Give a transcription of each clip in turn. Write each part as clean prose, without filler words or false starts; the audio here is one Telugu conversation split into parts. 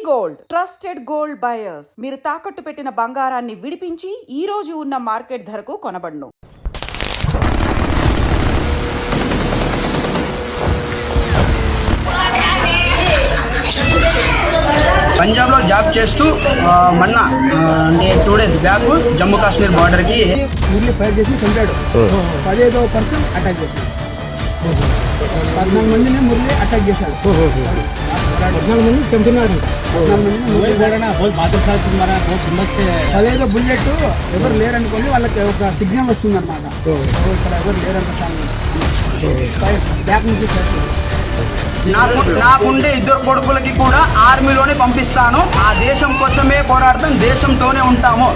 గోల్డ్ ట్రస్టెడ్ గోల్డ్ బయర్స్ మీరు తాకట్టు పెట్టిన బంగారాన్ని విడిపించి ఈ రోజు ఉన్న మార్కెట్ ధరకు కొనబడును. పంజాబ్లో జాబ్ చేస్తూ మొన్న అంటే 2 days బ్యాక్ జమ్మూ కాశ్మీర్ బార్డర్కి మురళి ఫైర్ చేసి చంపాడు. 15వ పర్సన్ అటాక్ చేశాడు. 14 మందిని మురళి అటాక్ చేశాడు. 14 మంది చంపినారు. 15 బుల్లెట్ ఎవరు లేరనుకోండి వాళ్ళకి ఒక సిగ్నల్ వస్తుంది అనమాట. ఇక్కడ ఎవరు లేరంట బ్యాక్ నుంచి నాకుండే 2 కొడుకులకి కూడా ఆర్మీలోనే పంపిస్తాను. ఆ దేశం కోసమే పోరాడతాం, దేశంతోనే ఉంటాము.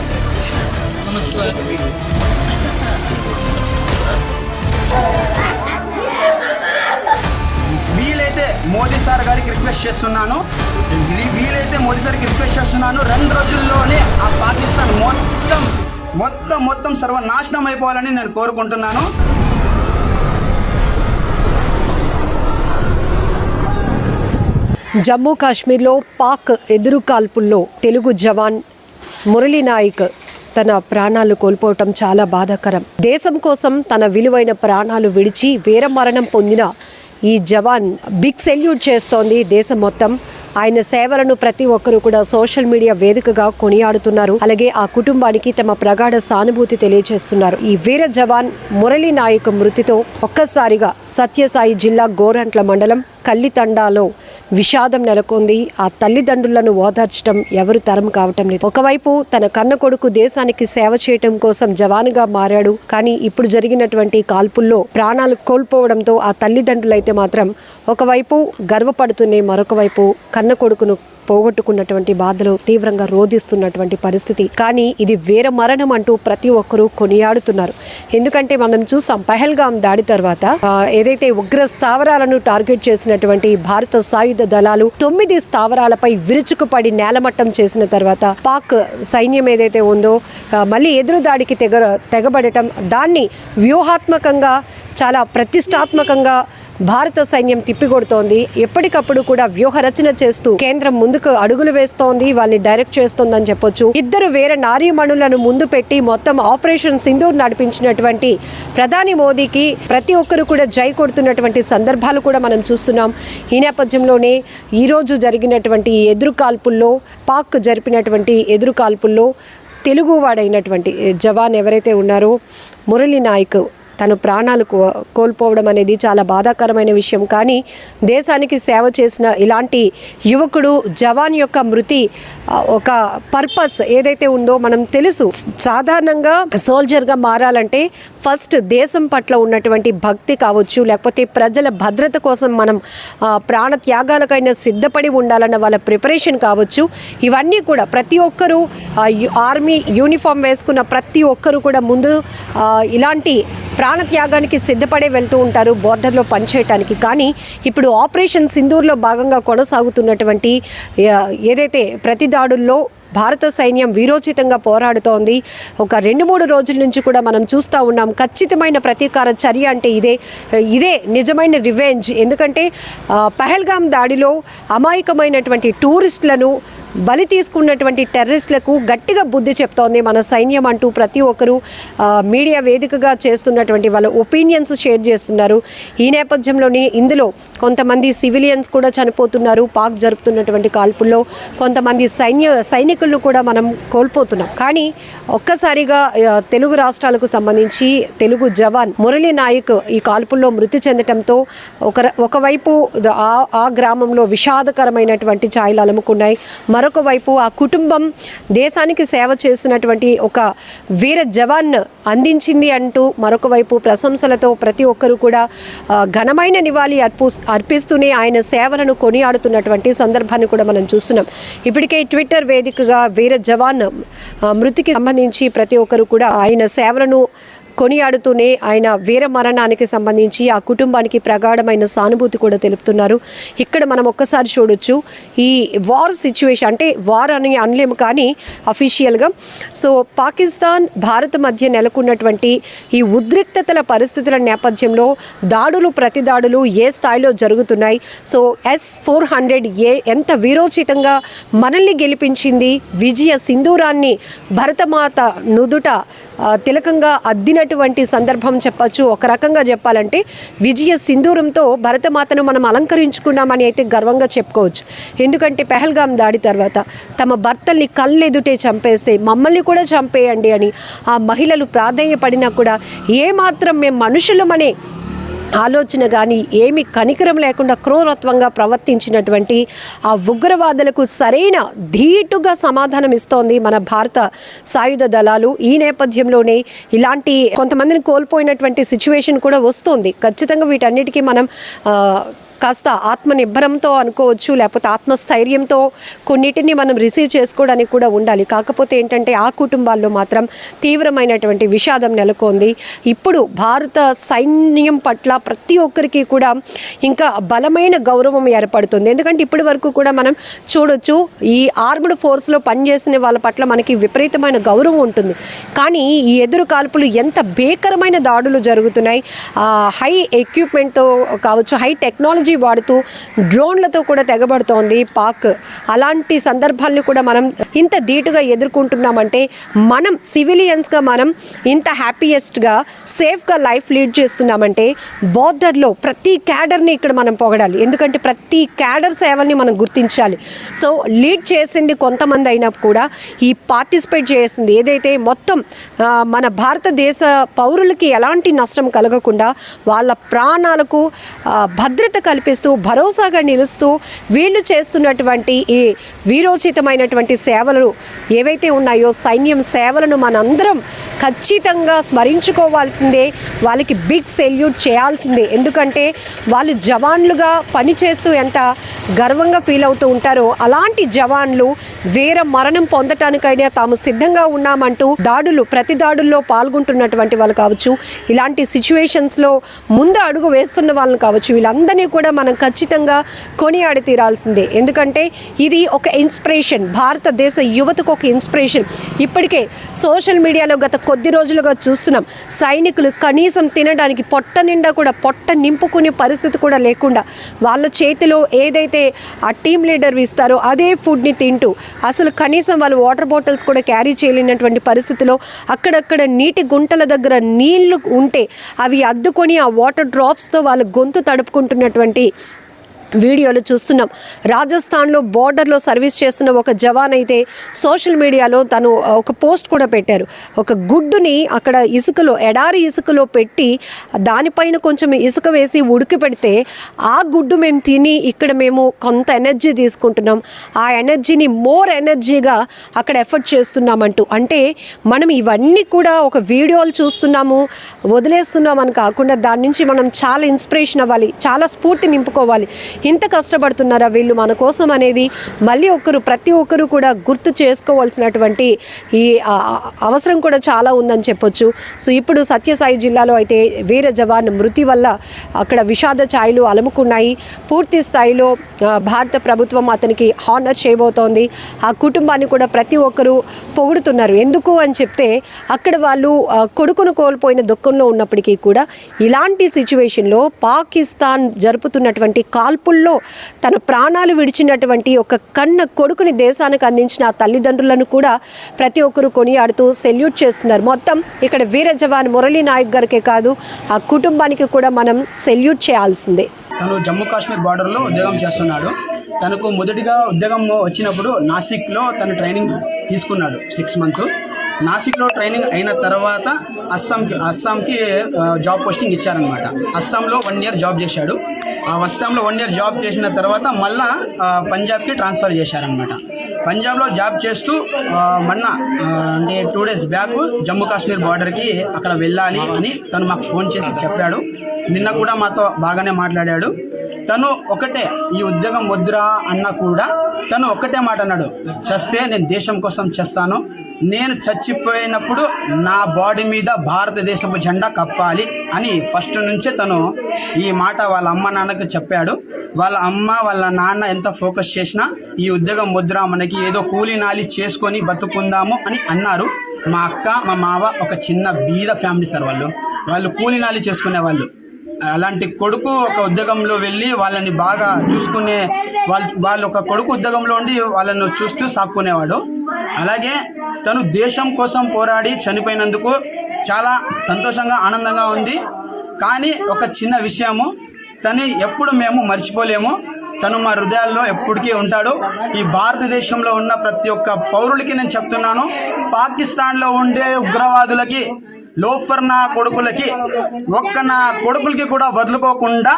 వీలైతే మోదీ సార్ గారికి రిక్వెస్ట్ చేస్తున్నాను 2 రోజుల్లోనే ఆ పాకిస్తాన్ మొత్తం సర్వనాశనం అయిపోవాలని నేను కోరుకుంటున్నాను. జమ్మూ కాశ్మీర్లో పాక్ ఎదురు కాల్పుల్లో తెలుగు జవాన్ మురళీ నాయక్ తన ప్రాణాలు కోల్పోవటం చాలా బాధాకరం. దేశం కోసం తన విలువైన ప్రాణాలు విడిచి వీరమరణం పొందిన ఈ జవాన్ బిగ్ సెల్యూట్ చేస్తోంది దేశం మొత్తం. ఆయన సేవలను ప్రతి ఒక్కరూ కూడా సోషల్ మీడియా వేదికగా కొనియాడుతున్నారు. అలాగే ఆ కుటుంబానికి తమ ప్రగాఢ సానుభూతి తెలియజేస్తున్నారు. ఈ వీర జవాన్ మురళీ నాయక్ మృతితో ఒక్కసారిగా సత్యసాయి జిల్లా గోరంట్ల మండలం కల్లితండాలో విషాదం నెలకొంది. ఆ తల్లిదండ్రులను ఓదార్చడం ఎవరు తరం కావటం లేదు. ఒకవైపు తన కన్న కొడుకు దేశానికి సేవ చేయటం కోసం జవానుగా మారాడు. కానీ ఇప్పుడు జరిగినటువంటి కాల్పుల్లో ప్రాణాలు కోల్పోవడంతో ఆ తల్లిదండ్రులైతే మాత్రం ఒకవైపు గర్వపడుతూనే మరొక వైపు కన్న కొడుకును పోగొట్టుకున్నటువంటి బాధలు తీవ్రంగా రోధిస్తున్నటువంటి పరిస్థితి. కానీ ఇది వీర మరణం అంటూ ప్రతి ఒక్కరూ కొనియాడుతున్నారు. ఎందుకంటే మనం చూసాం పహల్గాం దాడి తర్వాత ఏదైతే ఉగ్ర స్థావరాలను టార్గెట్ చేసినటువంటి భారత సాయుధ దళాలు 9 స్థావరాలపై విరుచుకుపడి నేలమట్టం చేసిన తర్వాత పాక్ సైన్యం ఏదైతే ఉందో మళ్ళీ ఎదురు దాడికి తెగబడటం, దాన్ని వ్యూహాత్మకంగా చాలా ప్రతిష్టాత్మకంగా భారత సైన్యం తిప్పికొడుతోంది. ఎప్పటికప్పుడు కూడా వ్యూహ రచన చేస్తూ కేంద్రం ముందుకు అడుగులు వేస్తోంది, వాళ్ళని డైరెక్ట్ చేస్తోందని చెప్పొచ్చు. 2 వేల నారీమణులను ముందు పెట్టి మొత్తం ఆపరేషన్ సింధూర్ నడిపించినటువంటి ప్రధాని మోదీకి ప్రతి ఒక్కరు కూడా జై కొడుతున్నటువంటి సందర్భాలు కూడా మనం చూస్తున్నాం. ఈ నేపథ్యంలోనే ఈరోజు జరిగినటువంటి ఎదురుకాల్పుల్లో పాక్ జరిపినటువంటి ఎదురుకాల్పుల్లో తెలుగువాడైనటువంటి జవాన్ ఎవరైతే ఉన్నారో మురళీ నాయక్ తను ప్రాణాలు కోల్పోవడం అనేది చాలా బాధాకరమైన విషయం. కానీ దేశానికి సేవ చేసిన ఇలాంటి యువకుడు జవాన్ యొక్క మృతి ఒక పర్పస్ ఏదైతే ఉందో మనం తెలుసు. సాధారణంగా సోల్జర్గా మారాలంటే ఫస్ట్ దేశం పట్ల ఉన్నటువంటి భక్తి కావచ్చు, లేకపోతే ప్రజల భద్రత కోసం మనం ప్రాణ త్యాగాలకైనా సిద్ధపడి ఉండాలన్న వాళ్ళ ప్రిపరేషన్ కావచ్చు. ఇవన్నీ కూడా ప్రతి ఒక్కరూ ఆర్మీ యూనిఫామ్ వేసుకున్న ప్రతి ఒక్కరు కూడా ముందు ఇలాంటి ప్రాణత్యాగానికి సిద్ధపడే వెళ్తూ ఉంటారు బోర్డర్లో పనిచేయటానికి. కానీ ఇప్పుడు ఆపరేషన్ సింధూర్లో భాగంగా కొనసాగుతున్నటువంటి ఏదైతే ప్రతిదాడుల్లో భారత సైన్యం వీరోచితంగా పోరాడుతోంది. ఒక 2-3 రోజుల నుంచి కూడా మనం చూస్తూ ఉన్నాం. ఖచ్చితమైన ప్రతీకార చర్య అంటే ఇదే నిజమైన రివెంజ్. ఎందుకంటే పహల్గాం దాడిలో అమాయకమైనటువంటి టూరిస్టులను బలి తీసుకున్నటువంటి టెర్రరిస్టులకు గట్టిగా బుద్ధి చెప్తోంది మన సైన్యం అంటూ ప్రతి ఒక్కరూ మీడియా వేదికగా చేస్తున్నటువంటి వాళ్ళ ఒపీనియన్స్ షేర్ చేస్తున్నారు. ఈ నేపథ్యంలోనే ఇందులో కొంతమంది సివిలియన్స్ కూడా చనిపోతున్నారు. పాక్ జరుపుతున్నటువంటి కాల్పుల్లో కొంతమంది సైనికులను కూడా మనం కోల్పోతున్నాం. కానీ ఒక్కసారిగా తెలుగు రాష్ట్రాలకు సంబంధించి తెలుగు జవాన్ మురళీ నాయక్ ఈ కాల్పుల్లో మృతి చెందడంతో ఒకవైపు ఆ గ్రామంలో విషాదకరమైనటువంటి ఛాయలు అలుముకున్నాయి. మరొక వైపు ఆ కుటుంబం దేశానికి సేవ చేసినటువంటి ఒక వీర జవాన్ అందించింది అంటూ మరొక వైపు ప్రశంసలతో ప్రతి ఒక్కరూ కూడా ఘనమైన నివాళి అర్పిస్తూనే ఆయన సేవలను కొనియాడుతున్నటువంటి సందర్భాన్ని కూడా మనం చూస్తున్నాం. ఇప్పటికే ట్విట్టర్ వేదికగా వీర జవాన్ మృతికి సంబంధించి ప్రతి ఒక్కరు కూడా ఆయన సేవలను కొనియాడుతూనే ఆయన వీర మరణానికి సంబంధించి ఆ కుటుంబానికి ప్రగాఢమైన సానుభూతి కూడా తెలుపుతున్నారు. ఇక్కడ మనం ఒక్కసారి చూడొచ్చు ఈ వార్ సిచ్యువేషన్, అంటే వార్ అని అనలేము కానీ అఫీషియల్గా. సో పాకిస్తాన్ భారత్ మధ్య నెలకొన్నటువంటి ఈ ఉద్రిక్తతల పరిస్థితుల నేపథ్యంలో దాడులు ప్రతి దాడులు ఏ స్థాయిలో జరుగుతున్నాయి. సో S-400A ఎంత వీరోచితంగా మనల్ని గెలిపించింది, విజయ సింధూరాన్ని భరతమాత నుదుట తిలకంగా అద్దినటువంటి సందర్భం చెప్పచ్చు. ఒక రకంగా చెప్పాలంటే విజయ సింధూరంతో భరతమాతను మనం అలంకరించుకున్నామని అయితే గర్వంగా చెప్పుకోవచ్చు. ఎందుకంటే పెహల్గాం దాడి తర్వాత తమ భర్తల్ని కళ్ళెదుటే చంపేస్తే మమ్మల్ని కూడా చంపేయండి అని ఆ మహిళలు ప్రాధేయపడినా కూడా ఏమాత్రం మేము మనుషులమనే ఆలోచన కానీ ఏమి కనికరం లేకుండా క్రూరత్వంగా ప్రవర్తించినటువంటి ఆ ఉగ్రవాదులకు సరైన ధీటుగా సమాధానం ఇస్తోంది మన భారత సాయుధ దళాలు. ఈ నేపథ్యంలోనే ఇలాంటి కొంతమందిని కోల్పోయినటువంటి సిచ్యువేషన్ కూడా వస్తుంది. ఖచ్చితంగా వీటన్నిటికీ మనం కాస్త ఆత్మనిర్భరంతో అనుకోవచ్చు, లేకపోతే ఆత్మస్థైర్యంతో కొన్నిటిని మనం రిసీవ్ చేసుకోవడానికి కూడా ఉండాలి. కాకపోతే ఏంటంటే ఆ కుటుంబాల్లో మాత్రం తీవ్రమైనటువంటి విషాదం నెలకొంది. ఇప్పుడు భారత సైన్యం పట్ల ప్రతి ఒక్కరికి కూడా ఇంకా బలమైన గౌరవం ఏర్పడుతుంది. ఎందుకంటే ఇప్పటి వరకు కూడా మనం చూడొచ్చు ఈ ఆర్మ్డ్ ఫోర్స్లో పనిచేసిన వాళ్ళ పట్ల మనకి విపరీతమైన గౌరవం ఉంటుంది. కానీ ఈ ఎదురు కాల్పులు ఎంత భీకరమైన దాడులు జరుగుతున్నాయి. హై ఎక్విప్మెంట్తో కావచ్చు, హై టెక్నాలజీ వాడుతూ డ్రోన్లతో కూడా తెగబడుతోంది పాక్. అలాంటి సందర్భాలను కూడా మనం ఇంత ధీటుగా ఎదుర్కొంటున్నామంటే మనం సివిలియన్స్గా మనం ఇంత హ్యాపీయెస్ట్గా సేఫ్గా లైఫ్ లీడ్ చేస్తున్నామంటే బోర్డర్లో ప్రతి క్యాడర్ని ఇక్కడ మనం పొగడాలి. ఎందుకంటే ప్రతి క్యాడర్ సేవల్ని మనం గుర్తించాలి. సో లీడ్ చేసింది కొంతమంది అయినా కూడా ఈ పార్టిసిపేట్ చేసింది ఏదైతే మొత్తం మన భారతదేశ పౌరులకి ఎలాంటి నష్టం కలగకుండా వాళ్ళ ప్రాణాలకు భద్రత కల్పిస్తూ భరోసాగా నిలుస్తూ వీళ్ళు చేస్తున్నటువంటి ఈ వీరోచితమైనటువంటి సేవలు ఏవైతే ఉన్నాయో సైన్యం సేవలను మనందరం ఖచ్చితంగా స్మరించుకోవాల్సిందే. వాళ్ళకి బిగ్ సెల్యూట్ చేయాల్సిందే. ఎందుకంటే వాళ్ళు జవాన్లుగా పనిచేస్తూ ఎంత గర్వంగా ఫీల్ అవుతూ ఉంటారో అలాంటి జవాన్లు వీర మరణం పొందటానికైనా తాము సిద్ధంగా ఉన్నామంటూ ప్రతి దాడుల్లో పాల్గొంటున్నటువంటి వాళ్ళు కావచ్చు, ఇలాంటి సిచ్యువేషన్స్లో ముందు అడుగు వేస్తున్న వాళ్ళని కావచ్చు, వీళ్ళందరినీ కూడా మనం ఖచ్చితంగా కొనియాడి తీరాల్సిందే. ఎందుకంటే ఇది ఒక ఇన్స్పిరేషన్, భారతదేశ యువతకు ఒక ఇన్స్పిరేషన్. ఇప్పటికే సోషల్ మీడియాలో గత కొద్ది రోజులుగా చూస్తున్నాం సైనికులు కనీసం తినడానికి పొట్ట నిండా కూడా పొట్ట నింపుకునే పరిస్థితి కూడా లేకుండా వాళ్ళ చేతిలో ఏదైతే ఆ టీమ్ లీడర్ ఇస్తారో అదే ఫుడ్ని తింటూ అసలు కనీసం వాళ్ళు వాటర్ బాటిల్స్ కూడా క్యారీ చేయలేనటువంటి పరిస్థితిలో అక్కడక్కడ నీటి గుంటల దగ్గర నీళ్లు ఉంటే అవి అద్దుకొని ఆ వాటర్ డ్రాప్స్తో వాళ్ళు గొంతు తడుపుకుంటున్నటువంటి వీడియోలు చూస్తున్నాం. రాజస్థాన్లో బోర్డర్లో సర్వీస్ చేస్తున్న ఒక జవాన్ అయితే సోషల్ మీడియాలో తను ఒక పోస్ట్ కూడా పెట్టారు. ఒక గుడ్డుని అక్కడ ఇసుకలో ఎడారి ఇసుకలో పెట్టి దానిపైన కొంచెం ఇసుక వేసి ఉడికి పెడితే ఆ గుడ్డు మేము తిని ఇక్కడ మేము కొంత ఎనర్జీ తీసుకుంటున్నాం, ఆ ఎనర్జీని మోర్ ఎనర్జీగా అక్కడ ఎఫర్ట్ చేస్తున్నామంటూ. అంటే మనం ఇవన్నీ కూడా ఒక వీడియోలు చూస్తున్నాము వదిలేస్తున్నాం అని కాకుండా దాని నుంచి మనం చాలా ఇన్స్పిరేషన్ అవ్వాలి, చాలా స్ఫూర్తి నింపుకోవాలి. ఇంత కష్టపడుతున్నారా వీళ్ళు మన కోసం అనేది మళ్ళీ ప్రతి ఒక్కరు కూడా గుర్తు చేసుకోవాల్సినటువంటి ఈ అవసరం కూడా చాలా ఉందని చెప్పొచ్చు. సో ఇప్పుడు సత్యసాయి జిల్లాలో అయితే వీర జవాన్ మృతి వల్ల అక్కడ విషాద ఛాయలు అలుముకున్నాయి. పూర్తి స్థాయిలో భారత ప్రభుత్వం అతనికి హానర్ చేయబోతోంది. ఆ కుటుంబాన్ని కూడా ప్రతి ఒక్కరూ పొగుడుతున్నారు. ఎందుకు అని చెప్తే అక్కడ వాళ్ళు కొడుకును కోల్పోయిన దుఃఖంలో ఉన్నప్పటికీ కూడా ఇలాంటి సిచ్యువేషన్లో పాకిస్తాన్ జరుపుతున్నటువంటి కాల్పుల్లో తన ప్రాణాలు విడిచినటువంటి ఒక కన్న కొడుకుని దేశానికి అందించిన ఆ తల్లిదండ్రులను కూడా ప్రతి ఒక్కరు కొనియాడుతూ సెల్యూట్ చేస్తున్నారు. మొత్తం ఇక్కడ వీర జవాన్ మురళీ నాయక్ గారికే కాదు ఆ కుటుంబానికి కూడా మనం సెల్యూట్ చేయాల్సిందే. తను జమ్మూ కాశ్మీర్ బార్డర్లో ఉద్యోగం చేస్తున్నాడు. తనకు మొదటిగా ఉద్యోగం వచ్చినప్పుడు నాసిక్లో తను ట్రైనింగ్ తీసుకున్నాడు 6 months. నాసిక్లో ట్రైనింగ్ అయిన తర్వాత అస్సాంకి జాబ్ పోస్టింగ్ ఇచ్చారనమాట. అస్సాంలో 1 year జాబ్ చేశాడు. ఆ అస్సాంలో 1 year జాబ్ చేసిన తర్వాత మళ్ళా పంజాబ్కి ట్రాన్స్ఫర్ చేశారనమాట. పంజాబ్లో జాబ్ చేస్తూ మొన్న అంటే 2 days బ్యాక్ జమ్మూ కాశ్మీర్ బార్డర్కి అక్కడ వెళ్ళాలి అని తను మాకు ఫోన్ చేసి చెప్పాడు. నిన్న కూడా మాతో బాగానే మాట్లాడాడు. తను ఒకటే ఈ ఉద్యోగం వద్దురా అన్నా కూడా తను ఒక్కటే మాట అన్నాడు, చేస్తే నేను దేశం కోసం చేస్తాను, నేను చచ్చిపోయినప్పుడు నా బాడీ మీద భారతదేశపు జెండా కప్పాలి అని ఫస్ట్ నుంచే తను ఈ మాట వాళ్ళ అమ్మ నాన్నకు చెప్పాడు. వాళ్ళ అమ్మ వాళ్ళ నాన్న ఎంత ఫోకస్ చేసినా ఈ ఉద్యోగం వద్దురా, మనకి ఏదో కూలీ నాలి చేసుకొని బతుకుందాము అని అన్నారు. మా అక్క మా మావ ఒక చిన్న బీద ఫ్యామిలీ సార్. వాళ్ళు కూలీ నాలి చేసుకునే వాళ్ళు. అలాంటి కొడుకు ఒక ఉద్యోగంలో వెళ్ళి వాళ్ళని బాగా చూసుకునే వాళ్ళు ఒక కొడుకు ఉద్యోగంలో ఉండి వాళ్ళను చూస్తూ సాక్కునేవాడు. అలాగే తను దేశం కోసం పోరాడి చనిపోయినందుకు చాలా సంతోషంగా ఆనందంగా ఉంది. కానీ ఒక చిన్న విషయము, తను ఎప్పుడు మేము మర్చిపోలేము. తను మా హృదయాల్లో ఎప్పటికీ ఉంటాడు. ఈ భారతదేశంలో ఉన్న ప్రతి ఒక్క పౌరులకి నేను చెప్తున్నాను, పాకిస్తాన్లో ఉండే ఉగ్రవాదులకి, లోఫర్ నా కొడుకులకి, నా కొడుకులకి కూడా వదులుకోకుండా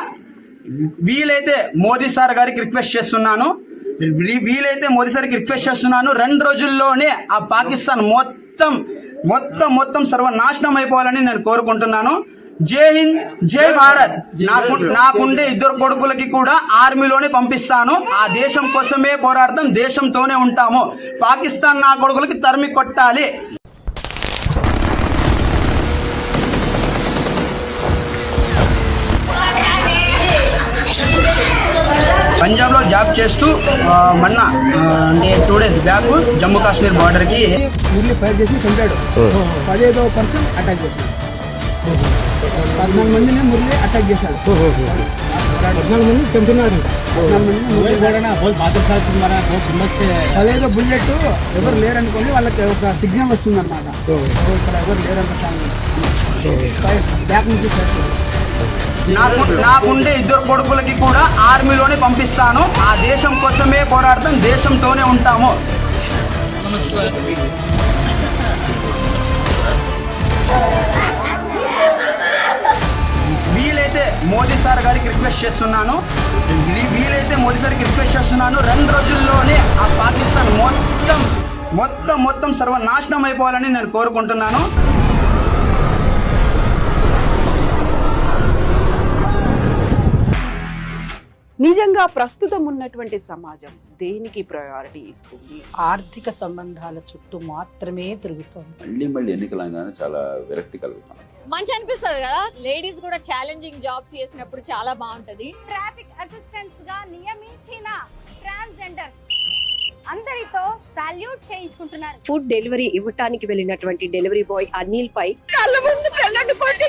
వీలైతే మోదీ సార్ గారికి రిక్వెస్ట్ చేస్తున్నాను 2 రోజుల్లోనే ఆ పాకిస్తాన్ మొత్తం సర్వనాశనం అయిపోవాలని నేను కోరుకుంటున్నాను. జై హింద్, జై భారత్. నాకుండే 2 కొడుకులకి కూడా ఆర్మీలోనే పంపిస్తాను. ఆ దేశం కోసమే పోరాడతాం, దేశంతోనే ఉంటాము. పాకిస్తాన్ నా కొడుకులకి తరిమి కొట్టాలి. పంజాబ్లో జాబ్ చేస్తూ మొన్న అంటే 2 days బ్యాక్ జమ్మూ కాశ్మీర్ బార్డర్కి మురళి ఫైర్ చేసి చంపాడు. 15వ పర్సన్ అటాక్ చేశాడు. 14 మందిని మురళి అటాక్ చేశాడు. 14 మంది చంపున్నాడు. 15వ బుల్లెట్ ఎవరు లేరనుకోండి, వాళ్ళకి ఒక సిగ్నల్ వస్తుందన్నమాట. ఇక్కడ ఎవరు లేరంట బ్యాక్ నుంచి నాకుండే 2 కొడుకులకి కూడా ఆర్మీలోనే పంపిస్తాను. ఆ దేశం కోసమే పోరాడతాం, దేశంతోనే ఉంటాము. వీలైతే మోదీ సార్ గారికి రిక్వెస్ట్ చేస్తున్నాను 2 రోజుల్లోనే ఆ పాకిస్తాన్ మొత్తం సర్వనాశనం అయిపోవాలని నేను కోరుకుంటున్నాను. నిజంగా ప్రస్తుతం ఉన్నటువంటి సమాజం దేనికి ప్రయారిటీ ఇస్తుంది? ఆర్థిక సంబంధాల చుట్టూ మాత్రమే తిరుగుతోంది. మళ్ళీ ఎన్నికలంగానే చాలా విరక్తి కలుగుతాను. మంచి అనిపిస్తుంది కదా, లేడీస్ కూడా ఛాలెంజింగ్ జాబ్స్ చేసినప్పుడు చాలా బాగుంటది. ట్రాఫిక్ అసిస్టెంట్స్ గా నియమించిన ట్రాన్స్జెండర్స్ అందరితో సాల్యూట్ చేయించుకుంటున్నారు. ఫుడ్ డెలివరీ ఇవ్వటానికి వెళ్ళినటువంటి డెలివరీ బాయ్ అనిల్ పై కళ్ళ ముందు పెళ్ళండి కొట్టి